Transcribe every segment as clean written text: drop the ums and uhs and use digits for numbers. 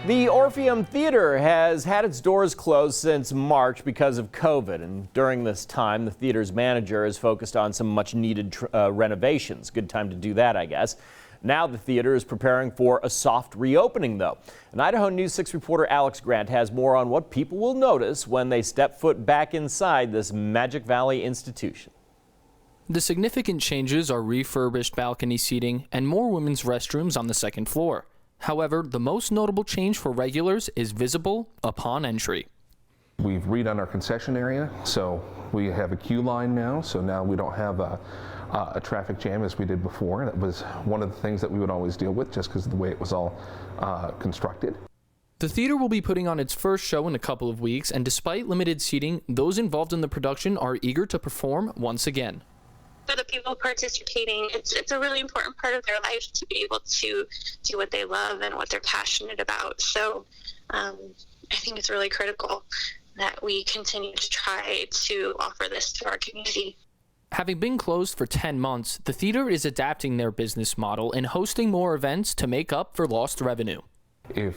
The Orpheum Theatre has had its doors closed since March because of COVID, and during this time, the theater's manager is focused on some much-needed renovations. Good time to do that, I guess. Now the theater is preparing for a soft reopening, though. And Idaho News 6 reporter Alex Grant has more on what people will notice when they step foot back inside this Magic Valley institution. The significant changes are refurbished balcony seating and more women's restrooms on the second floor. However, the most notable change for regulars is visible upon entry. We've redone our concession area, so we have a queue line now, so now we don't have a traffic jam as we did before. That was one of the things that we would always deal with just because of the way it was all constructed. The theater will be putting on its first show in a couple of weeks, and despite limited seating, those involved in the production are eager to perform once again. For the people participating, it's a really important part of their life to be able to do what they love and what they're passionate about. So I think it's really critical that we continue to try to offer this to our community. Having been closed for 10 months, the theater is adapting their business model and hosting more events to make up for lost revenue. If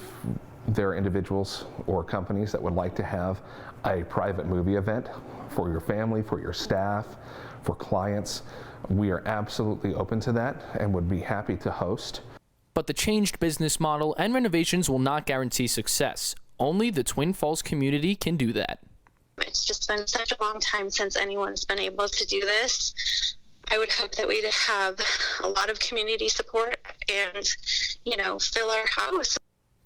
there are individuals or companies that would like to have a private movie event for your family, for your staff, for clients, we are absolutely open to that and would be happy to host. But the changed business model and renovations will not guarantee success. Only the Twin Falls community can do that. It's just been such a long time since anyone's been able to do this. I would hope that we'd have a lot of community support and, fill our house.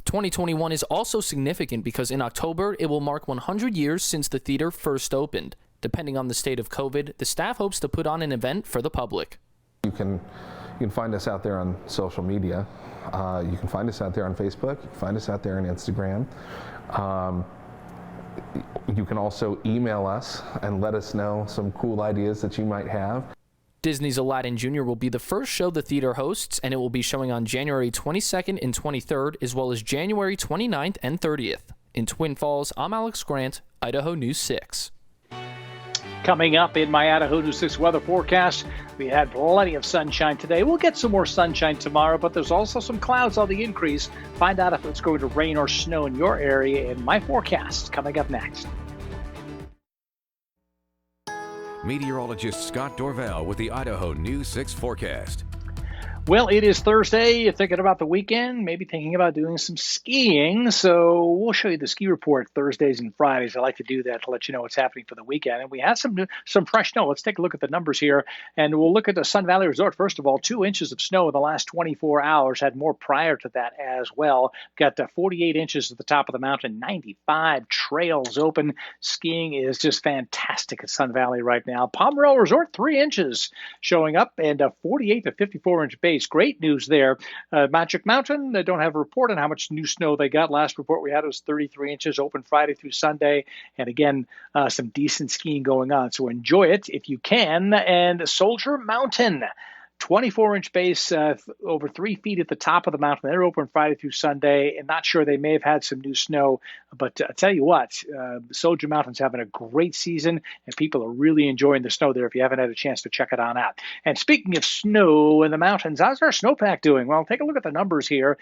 2021 is also significant because in October, it will mark 100 years since the theater first opened. Depending on the state of COVID, the staff hopes to put on an event for the public. You can find us out there on social media. You can find us out there on Facebook. You can find us out there on Instagram. You can also email us and let us know some cool ideas that you might have. Disney's Aladdin Jr. will be the first show the theater hosts, and it will be showing on January 22nd and 23rd, as well as January 29th and 30th. In Twin Falls, I'm Alex Grant, Idaho News 6. Coming up in my Idaho News 6 weather forecast, we had plenty of sunshine today. We'll get some more sunshine tomorrow, but there's also some clouds on the increase. Find out if it's going to rain or snow in your area in my forecast coming up next. Meteorologist Scott Dorval with the Idaho News 6 forecast. Well, it is Thursday. You're thinking about the weekend, maybe thinking about doing some skiing. So we'll show you the ski report Thursdays and Fridays. I like to do that to let you know what's happening for the weekend. And we had some fresh snow. Let's take a look at the numbers here. And we'll look at the Sun Valley Resort. First of all, 2 inches of snow in the last 24 hours. Had more prior to that as well. Got 48 inches at the top of the mountain, 95 trails open. Skiing is just fantastic at Sun Valley right now. Pomerelle Resort, 3 inches showing up, and a 48 to 54 inch base. Great news there. Magic Mountain, they don't have a report on how much new snow they got. Last report we had was 33 inches, open Friday through Sunday. And again, some decent skiing going on. So enjoy it if you can. And Soldier Mountain, 24-inch base, over 3 feet at the top of the mountain. They're open Friday through Sunday, and not sure, they may have had some new snow. But I tell you what, Soldier Mountain's having a great season, and people are really enjoying the snow there if you haven't had a chance to check it on out. And speaking of snow in the mountains, how's our snowpack doing? Well, take a look at the numbers here.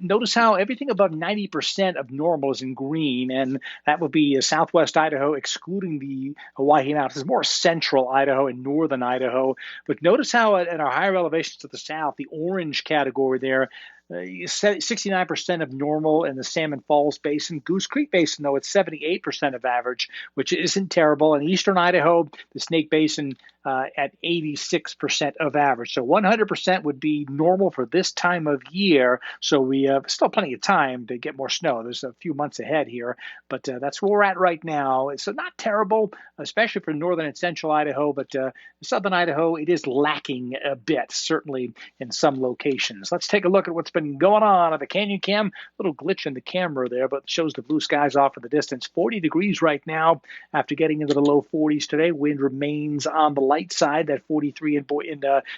Notice how everything above 90% of normal is in green, and that would be southwest Idaho, excluding the Hawaii Mountains, more central Idaho and northern Idaho. But notice how in our higher elevations to the south, the orange category there, 69% of normal in the Salmon Falls Basin. Goose Creek Basin, though, it's 78% of average, which isn't terrible. In eastern Idaho, the Snake Basin at 86% of average. So 100% would be normal for this time of year. So we have still plenty of time to get more snow. There's a few months ahead here, but that's where we're at right now. So not terrible, especially for northern and central Idaho, but southern Idaho, it is lacking a bit, certainly in some locations. Let's take a look at what's been going on at the Canyon Cam. Little glitch in the camera there, but shows the blue skies off in the distance. 40 degrees right now after getting into the low 40s today. Wind remains on the light side, that 43 in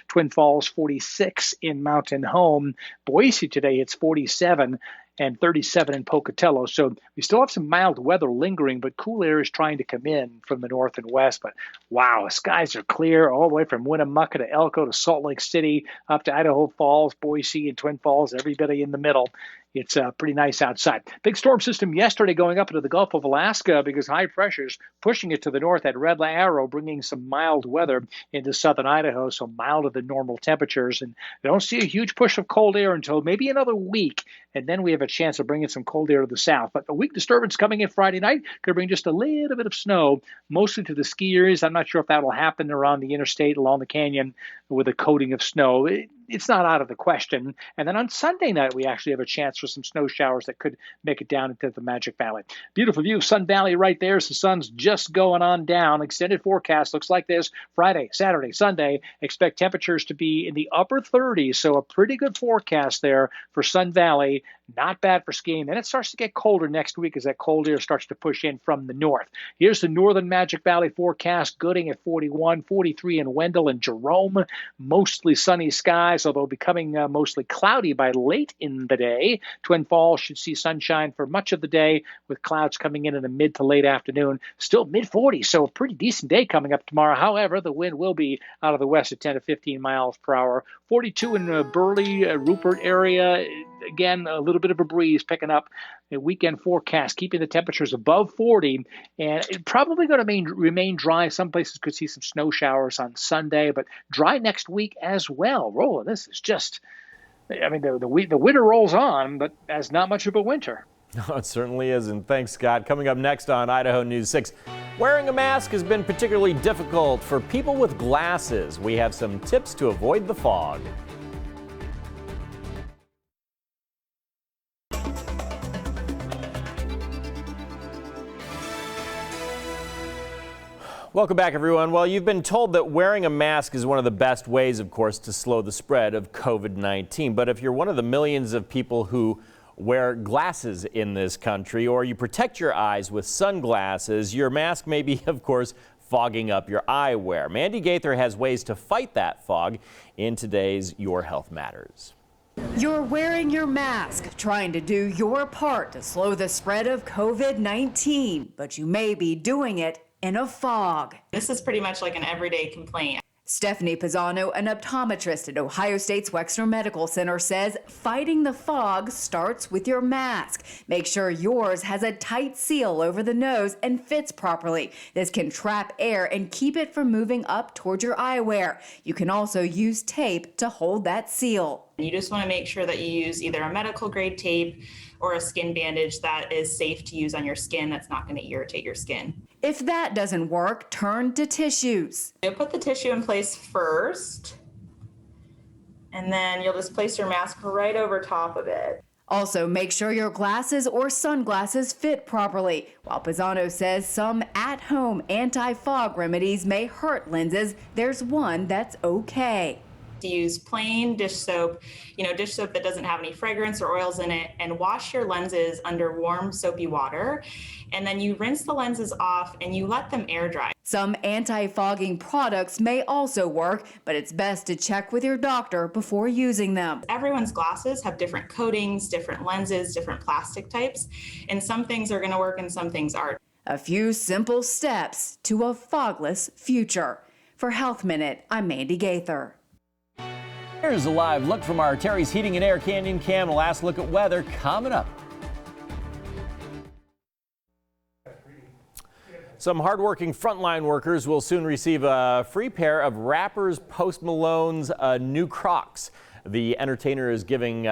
Twin Falls, 46 in Mountain Home. Boise today, it's 47 and 37 in Pocatello. So we still have some mild weather lingering, but cool air is trying to come in from the north and west. But wow, the skies are clear all the way from Winnemucca to Elko to Salt Lake City, up to Idaho Falls, Boise, and Twin Falls, everybody in the middle. it's pretty nice outside. Big storm system yesterday going up into the Gulf of Alaska because high pressures pushing it to the north. That red arrow bringing some mild weather into southern Idaho, so milder than normal temperatures. And they don't see a huge push of cold air until maybe another week. And then we have a chance of bringing some cold air to the south. But a weak disturbance coming in Friday night could bring just a little bit of snow, mostly to the ski areas. I'm not sure if that will happen around the interstate, along the canyon, with a coating of snow. It's not out of the question. And then on Sunday night, we actually have a chance for some snow showers that could make it down into the Magic Valley. Beautiful view of Sun Valley right there as the sun's just going on down. Extended forecast looks like this. Friday, Saturday, Sunday, expect temperatures to be in the upper 30s, so a pretty good forecast there for Sun Valley. Not bad for skiing. Then it starts to get colder next week as that cold air starts to push in from the north. Here's the northern Magic Valley forecast. Gooding at 41, 43 in Wendell and Jerome. Mostly sunny skies, although becoming mostly cloudy by late in the day. Twin Falls should see sunshine for much of the day with clouds coming in the mid to late afternoon. Still mid-40s, so a pretty decent day coming up tomorrow. However, the wind will be out of the west at 10 to 15 miles per hour. 42 in Burley, Rupert area. Again, a little bit of a breeze picking up. A weekend forecast keeping the temperatures above 40, and it's probably going to remain dry. Some places could see some snow showers on Sunday, but dry next week as well. Roland, this is just, I mean, the winter rolls on, but as not much of a winter. No, it certainly isn't. Thanks, Scott. Coming up next on Idaho News 6, wearing a mask has been particularly difficult for people with glasses. We have some tips to avoid the fog. Welcome back, everyone. Well, you've been told that wearing a mask is one of the best ways, of course, to slow the spread of COVID-19. But if you're one of the millions of people who wear glasses in this country, or you protect your eyes with sunglasses, your mask may be, of course, fogging up your eyewear. Mandy Gaither has ways to fight that fog in today's Your Health Matters. You're wearing your mask, trying to do your part to slow the spread of COVID-19, but you may be doing it in a fog. This is pretty much like an everyday complaint. Stephanie Pisano, an optometrist at Ohio State's Wexner Medical Center, says fighting the fog starts with your mask. Make sure yours has a tight seal over the nose and fits properly. This can trap air and keep it from moving up toward your eyewear. You can also use tape to hold that seal. You just want to make sure that you use either a medical grade tape or a skin bandage that is safe to use on your skin, that's not going to irritate your skin. If that doesn't work, turn to tissues. You'll put the tissue in place first, and then you'll just place your mask right over top of it. Also, make sure your glasses or sunglasses fit properly. While Pisano says some at-home anti-fog remedies may hurt lenses, there's one that's okay. To use plain dish soap, dish soap that doesn't have any fragrance or oils in it, and wash your lenses under warm soapy water. And then you rinse the lenses off and you let them air dry. Some anti-fogging products may also work, but it's best to check with your doctor before using them. Everyone's glasses have different coatings, different lenses, different plastic types, and some things are going to work and some things aren't. A few simple steps to a fogless future. For Health Minute, I'm Mandy Gaither. Here's a live look from our Terry's Heating and Air Canyon Cam. A last look at weather coming up. Some hardworking frontline workers will soon receive a free pair of Rappers Post Malone's new Crocs. The entertainer is gifting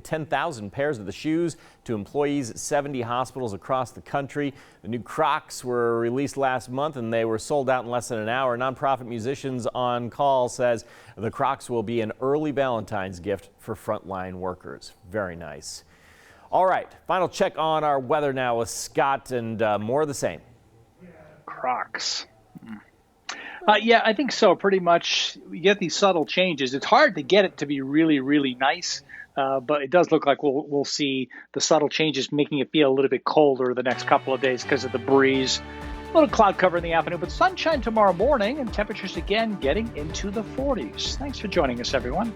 10,000 pairs of the shoes to employees at 70 hospitals across the country. The new Crocs were released last month and they were sold out in less than an hour. Nonprofit Musicians on Call says the Crocs will be an early Valentine's gift for frontline workers. Very nice. All right, final check on our weather now with Scott, and more of the same. Crocs. Yeah, I think so. Pretty much, we get these subtle changes. It's hard to get it to be really, really nice, but it does look like we'll see the subtle changes making it feel a little bit colder the next couple of days because of the breeze. A little cloud cover in the afternoon, but sunshine tomorrow morning, and temperatures again getting into the 40s. Thanks for joining us, everyone.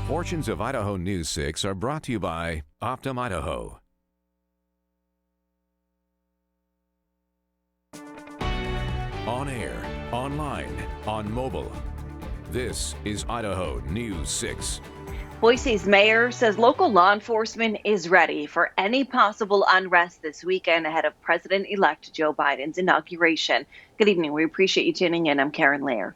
Portions of Idaho News 6 are brought to you by Optum Idaho. On air, online, on mobile. This is Idaho News 6. Boise's mayor says local law enforcement is ready for any possible unrest this weekend ahead of President-elect Joe Biden's inauguration. Good evening. We appreciate you tuning in. I'm Karen Lair.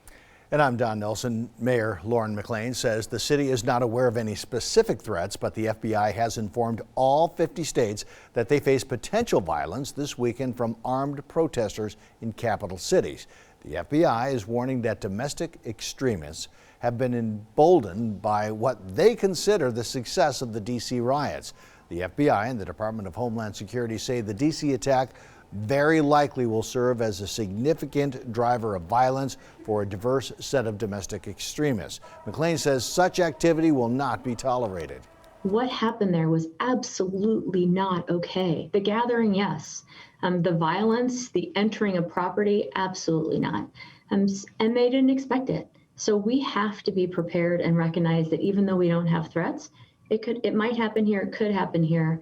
And I'm Don Nelson. Mayor Lauren McLean says the city is not aware of any specific threats, but the FBI has informed all 50 states that they face potential violence this weekend from armed protesters in capital cities. The FBI is warning that domestic extremists have been emboldened by what they consider the success of the D.C. riots. The FBI and the Department of Homeland Security say the D.C. attack very likely will serve as a significant driver of violence for a diverse set of domestic extremists. McLean says such activity will not be tolerated. What happened there was absolutely not okay. The gathering, yes. The violence, the entering of property, absolutely not. And they didn't expect it. So we have to be prepared and recognize that even though we don't have threats, it might happen here, it could happen here.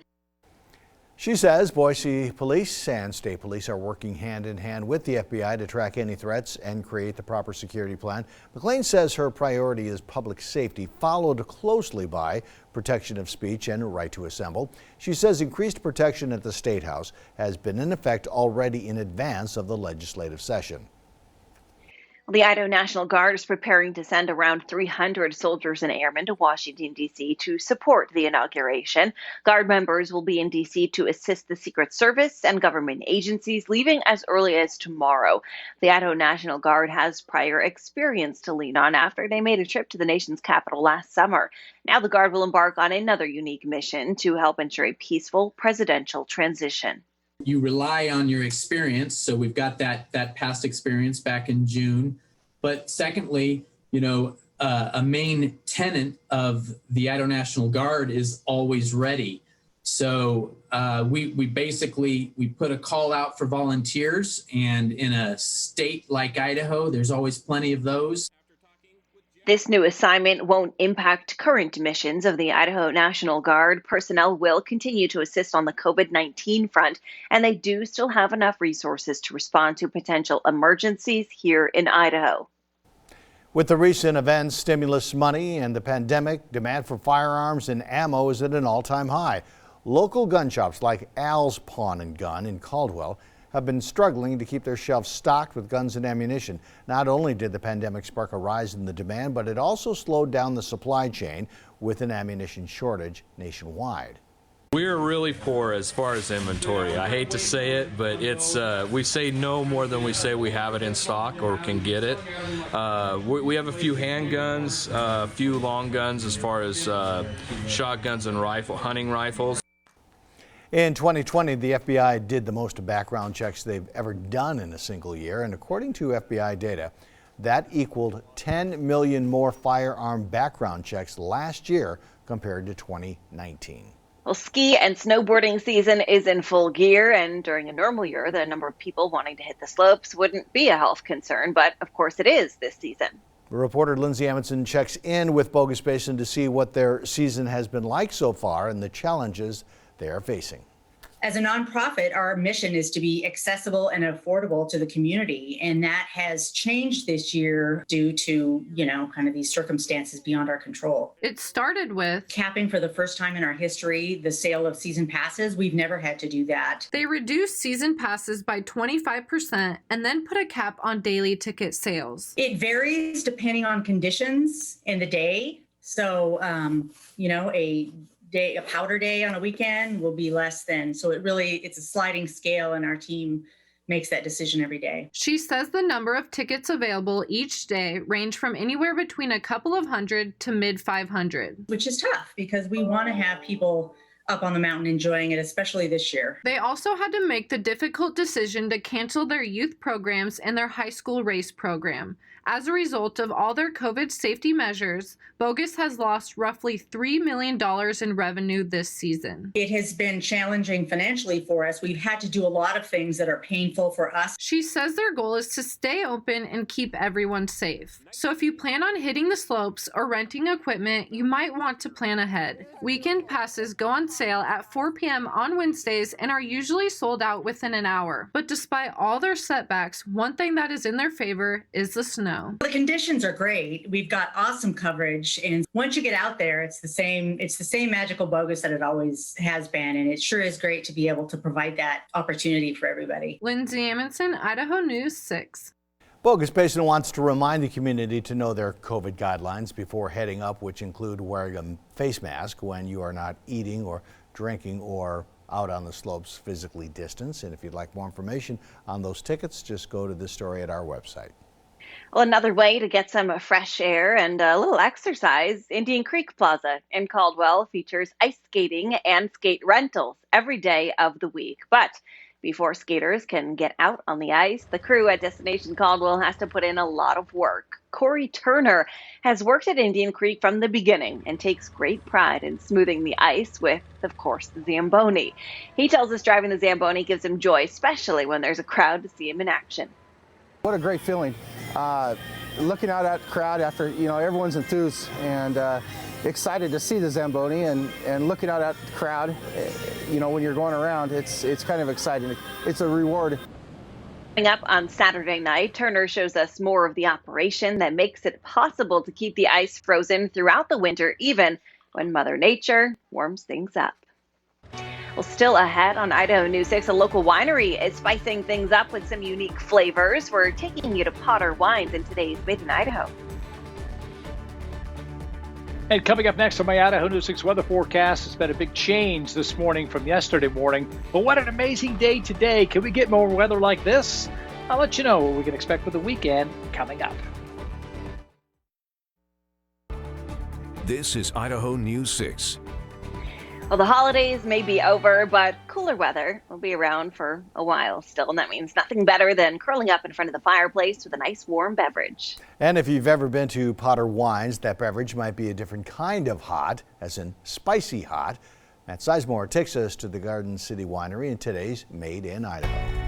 She says Boise police and state police are working hand in hand with the FBI to track any threats and create the proper security plan. McLean says her priority is public safety, followed closely by protection of speech and right to assemble. She says increased protection at the State House has been in effect already in advance of the legislative session. The Idaho National Guard is preparing to send around 300 soldiers and airmen to Washington, D.C. to support the inauguration. Guard members will be in D.C. to assist the Secret Service and government agencies, leaving as early as tomorrow. The Idaho National Guard has prior experience to lean on after they made a trip to the nation's capital last summer. Now the Guard will embark on another unique mission to help ensure a peaceful presidential transition. You rely on your experience. So we've got that past experience back in June. But secondly, a main tenet of the Idaho National Guard is always ready. So we put a call out for volunteers, and in a state like Idaho, there's always plenty of those. This new assignment won't impact current missions of the Idaho National Guard. Personnel will continue to assist on the COVID-19 front, and they do still have enough resources to respond to potential emergencies here in Idaho. With the recent events, stimulus money, and the pandemic, demand for firearms and ammo is at an all-time high. Local gun shops like Al's Pawn and Gun in Caldwell have been struggling to keep their shelves stocked with guns and ammunition. Not only did the pandemic spark a rise in the demand, but it also slowed down the supply chain with an ammunition shortage nationwide. We're really poor as far as inventory. I hate to say it, but it's we say no more than we say we have it in stock or can get it. We have a few handguns, a few long guns as far as shotguns and hunting rifles. In 2020, the FBI did the most background checks they've ever done in a single year, and according to FBI data, that equaled 10 million more firearm background checks last year compared to 2019. Well, ski and snowboarding season is in full gear, and during a normal year, the number of people wanting to hit the slopes wouldn't be a health concern, but of course it is this season. Reporter Lindsay Amundsen checks in with Bogus Basin to see what their season has been like so far and the challenges they are facing. As a nonprofit, our mission is to be accessible and affordable to the community. And that has changed this year due to, kind of these circumstances beyond our control. It started with capping for the first time in our history the sale of season passes. We've never had to do that. They reduced season passes by 25% and then put a cap on daily ticket sales. It varies depending on conditions in the day. So, a powder day on a weekend will be less than. So it's a sliding scale, and our team makes that decision every day. She says the number of tickets available each day range from anywhere between a couple of hundred to mid 500. Which is tough because we want to have people up on the mountain enjoying it, especially this year. They also had to make the difficult decision to cancel their youth programs and their high school race program. As a result of all their COVID safety measures, Bogus has lost roughly $3 million in revenue this season. It has been challenging financially for us. We've had to do a lot of things that are painful for us. She says their goal is to stay open and keep everyone safe. So if you plan on hitting the slopes or renting equipment, you might want to plan ahead. Weekend passes go on sale at 4 p.m. on Wednesdays and are usually sold out within an hour. But despite all their setbacks, one thing that is in their favor is the snow. The conditions are great. We've got awesome coverage, and once you get out there, it's the same magical bogus that it always has been, and it sure is great to be able to provide that opportunity for everybody. Lindsay Amundsen, Idaho News 6. Bogus Basin wants to remind the community to know their COVID guidelines before heading up, which include wearing a face mask when you are not eating or drinking or out on the slopes physically distanced. And if you'd like more information on those tickets, just go to this story at our website. Well, another way to get some fresh air and a little exercise, Indian Creek Plaza in Caldwell features ice skating and skate rentals every day of the week. But before skaters can get out on the ice, the crew at Destination Caldwell has to put in a lot of work. Corey Turner has worked at Indian Creek from the beginning and takes great pride in smoothing the ice with, of course, the Zamboni. He tells us driving the Zamboni gives him joy, especially when there's a crowd to see him in action. What a great feeling. Looking out at the crowd after, everyone's enthused and excited to see the Zamboni and looking out at the crowd, when you're going around, it's kind of exciting. It's a reward. Coming up on Saturday night, Turner shows us more of the operation that makes it possible to keep the ice frozen throughout the winter, even when Mother Nature warms things up. Well, still ahead on Idaho News 6, a local winery is spicing things up with some unique flavors. We're taking you to Potter Wines in today's Made in Idaho. And coming up next on my Idaho News 6 weather forecast, it's been a big change this morning from yesterday morning. But what an amazing day today. Can we get more weather like this? I'll let you know what we can expect for the weekend coming up. This is Idaho News 6. Well, the holidays may be over, but cooler weather will be around for a while still, and that means nothing better than curling up in front of the fireplace with a nice warm beverage. And if you've ever been to Potter Wines, that beverage might be a different kind of hot, as in spicy hot. Matt Sizemore takes us to the Garden City Winery in today's Made in Idaho.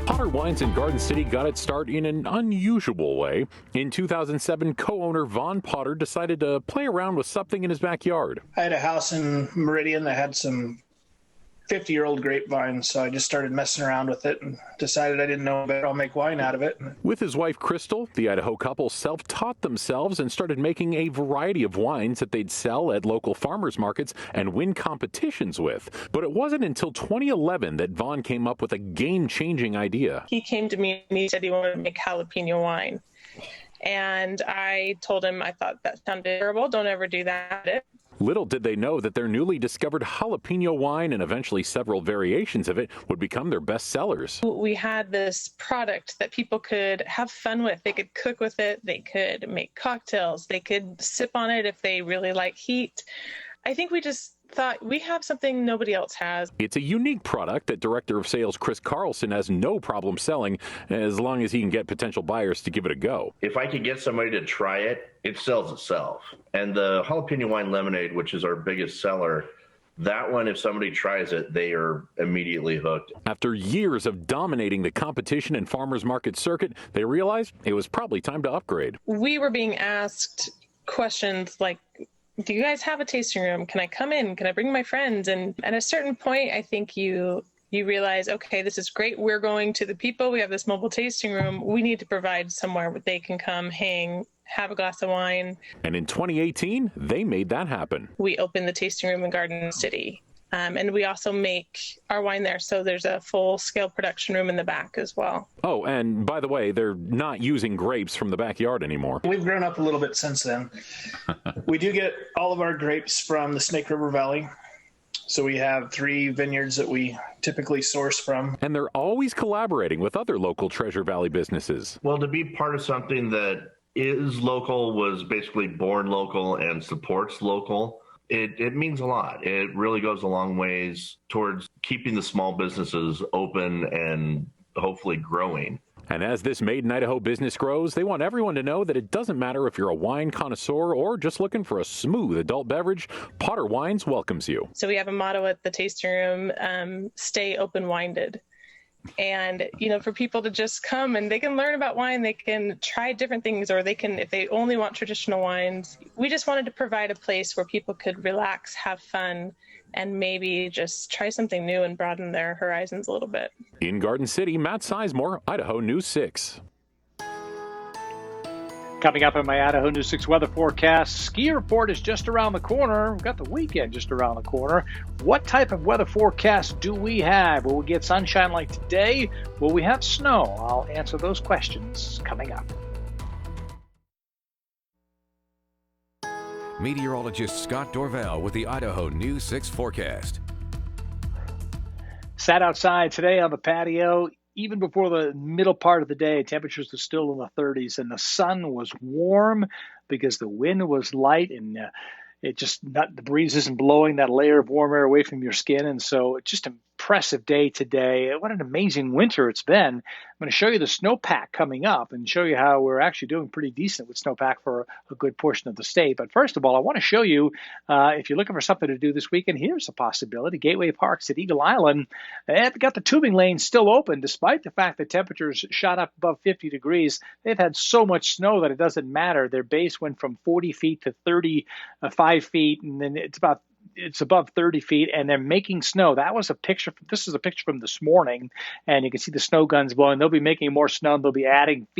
Potter Wines in Garden City got its start in an unusual way. In 2007, co-owner Vaughn Potter decided to play around with something in his backyard. I had a house in Meridian that had some 50-year-old grapevines, so I just started messing around with it and decided I didn't know better. I'll make wine out of it. With his wife Crystal, the Idaho couple self-taught themselves and started making a variety of wines that they'd sell at local farmers markets and win competitions with. But it wasn't until 2011 that Vaughn came up with a game-changing idea. He came to me and he said he wanted to make jalapeno wine. And I told him I thought that sounded terrible. Don't ever do that. Little did they know that their newly discovered jalapeno wine and eventually several variations of it would become their best sellers. We had this product that people could have fun with. They could cook with it. They could make cocktails. They could sip on it if they really like heat. I think we just thought we have something nobody else has. It's a unique product that Director of Sales Chris Carlson has no problem selling as long as he can get potential buyers to give it a go. If I could get somebody to try it, it sells itself. And the jalapeno wine lemonade, which is our biggest seller, that one, if somebody tries it, they are immediately hooked. After years of dominating the competition and farmers market circuit, they realized it was probably time to upgrade. We were being asked questions like, do you guys have a tasting room? Can I come in? Can I bring my friends? And at a certain point, I think you realize, okay, this is great. We're going to the people. We have this mobile tasting room. We need to provide somewhere where they can come, hang, have a glass of wine. And in 2018, they made that happen. We opened the tasting room in Garden City. And we also make our wine there. So there's a full-scale production room in the back as well. Oh, and by the way, they're not using grapes from the backyard anymore. We've grown up a little bit since then. We do get all of our grapes from the Snake River Valley. So we have 3 vineyards that we typically source from. And they're always collaborating with other local Treasure Valley businesses. Well, to be part of something that is local, was basically born local and supports local, it means a lot. It really goes a long ways towards keeping the small businesses open and hopefully growing. And as this Made in Idaho business grows, they want everyone to know that it doesn't matter if you're a wine connoisseur or just looking for a smooth adult beverage, Potter Wines welcomes you. So we have a motto at the tasting room, stay open-minded. And, for people to just come and they can learn about wine, they can try different things, or they can, if they only want traditional wines. We just wanted to provide a place where people could relax, have fun, and maybe just try something new and broaden their horizons a little bit. In Garden City, Matt Sizemore, Idaho News 6. Coming up in my Idaho News 6 weather forecast, ski report is just around the corner. We've got the weekend just around the corner. What type of weather forecast do we have? Will we get sunshine like today? Will we have snow? I'll answer those questions coming up. Meteorologist Scott Dorval with the Idaho News 6 forecast. Sat outside today on the patio. Even before the middle part of the day, temperatures were still in the 30s, and the sun was warm because the wind was light, and the breeze isn't blowing that layer of warm air away from your skin. And so it's just an impressive day today. What an amazing winter it's been. I'm going to show you the snowpack coming up and show you how we're actually doing pretty decent with snowpack for a good portion of the state. But first of all, I want to show you, if you're looking for something to do this weekend, here's a possibility. Gateway Parks at Eagle Island, they've got the tubing lanes still open, despite the fact that temperatures shot up above 50 degrees. They've had so much snow that it doesn't matter. Their base went from 40 feet to 35 feet, and then it's above 30 feet, and they're making snow. This is a picture from this morning, and you can see the snow guns blowing. They'll be making more snow, and they'll be adding feet